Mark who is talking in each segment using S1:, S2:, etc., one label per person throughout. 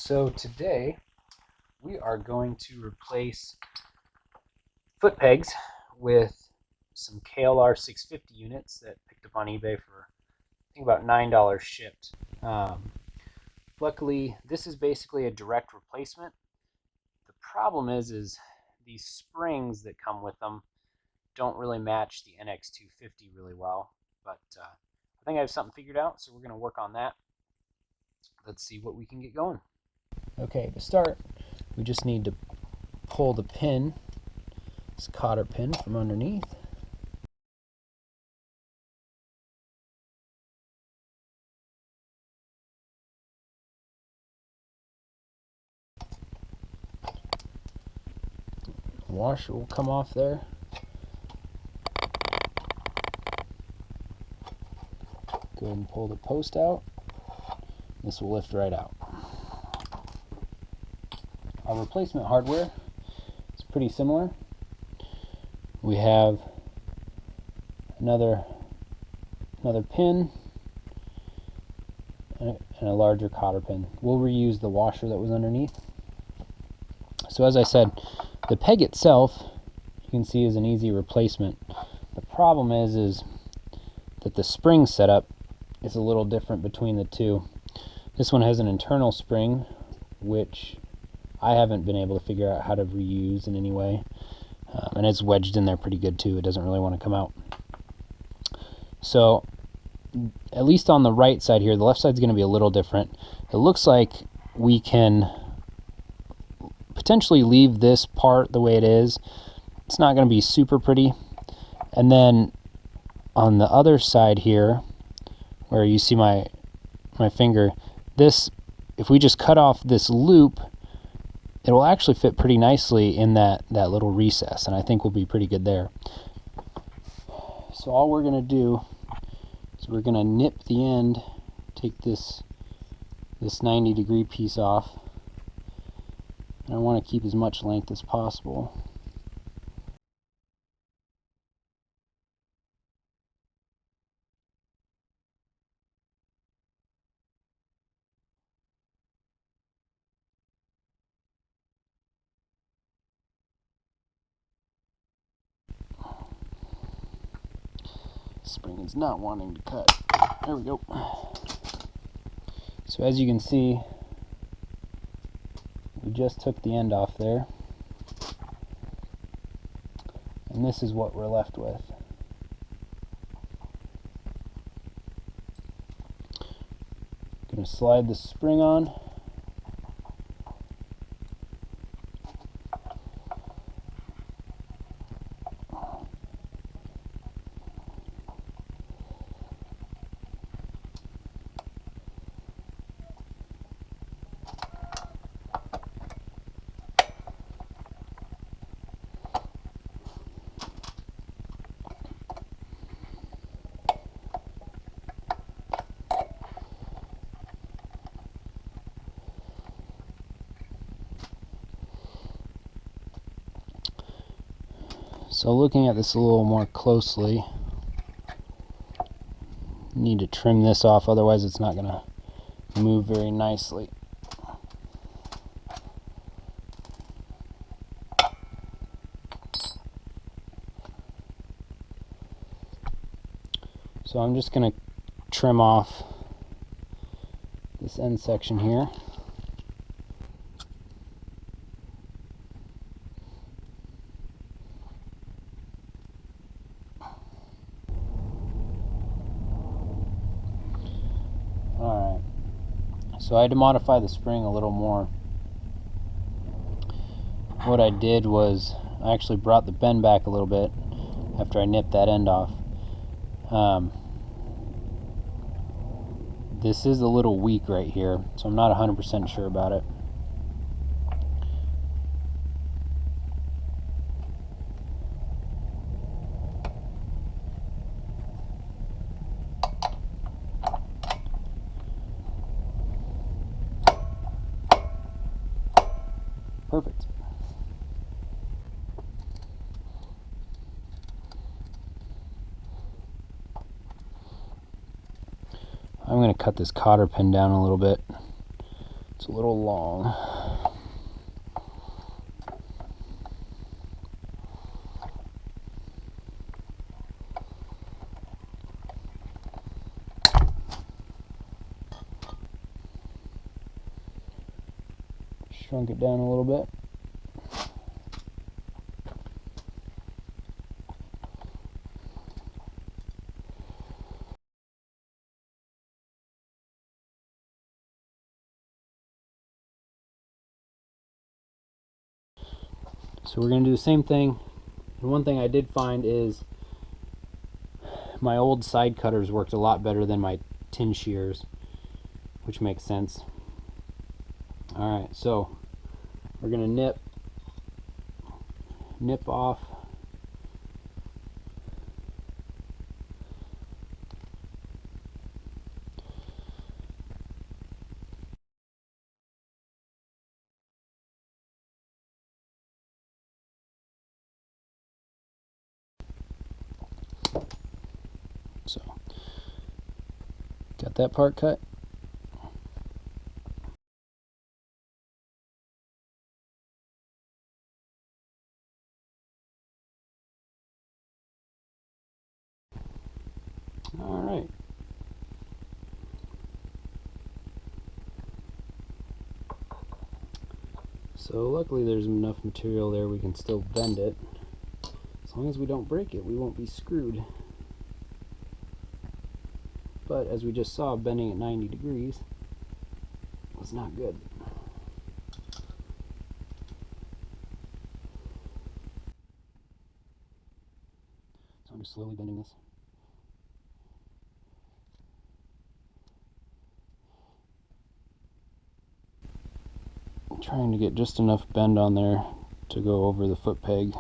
S1: So today we are going to replace foot pegs with some KLR 650 units that picked up on eBay for I think about $9 shipped. Luckily, this is basically a direct replacement. The problem is these springs that come with them don't really match the NX250 really well, but I think I have something figured out, so we're going to work on that. Let's see what we can get going. Okay, to start, we just need to pull the pin, this cotter pin, from underneath. The washer will come off there. Go ahead and pull the post out. This will lift right out. Our replacement hardware is pretty similar. We have another pin and a larger cotter pin. We'll reuse the washer that was underneath. So as I said, the peg itself, you can see, is an easy replacement. The problem is that the spring setup is a little different between the two. This one has an internal spring, which I haven't been able to figure out how to reuse in any way. And it's wedged in there pretty good too. It doesn't really want to come out. So at least on the right side here, the left side is going to be a little different. It looks like we can potentially leave this part the way it is. It's not going to be super pretty. And then on the other side here, where you see my finger, this, if we just cut off this loop, it will actually fit pretty nicely in that little recess, and I think we'll be pretty good there. So all we're going to do is we're going to nip the end, take this 90-degree piece off, and I want to keep as much length as possible. Spring is not wanting to cut. There we go. So as you can see, we just took the end off there, and this is what we're left with. Going to slide the spring on. So looking at this a little more closely, need to trim this off, otherwise it's not going to move very nicely. So I'm just going to trim off this end section here. Alright, so I had to modify the spring a little more. What I did was I actually brought the bend back a little bit after I nipped that end off. This is a little weak right here, so I'm not 100% sure about it. Perfect. I'm going to cut this cotter pin down a little bit. It's a little long. Shrunk it down a little bit. So we're going to do the same thing. And one thing I did find is my old side cutters worked a lot better than my tin shears, which makes sense. Alright, so we're going to nip off so got that part cut. Alright. So luckily there's enough material there we can still bend it. As long as we don't break it, we won't be screwed. But as we just saw, bending at 90 degrees was not good. So I'm just slowly bending this. I'm trying to get just enough bend on there to go over the foot peg.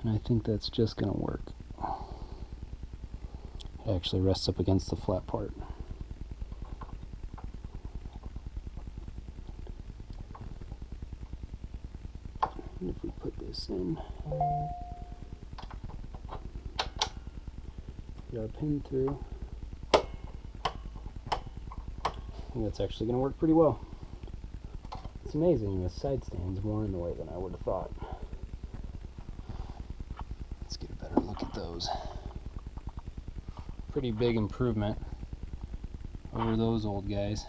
S1: And I think that's just going to work. It actually rests up against the flat part. And if we put this in, get our pin through, I think that's actually going to work pretty well. It's amazing, the side stand's more in the way than I would have thought. Let's get a better look at those. Pretty big improvement over those old guys.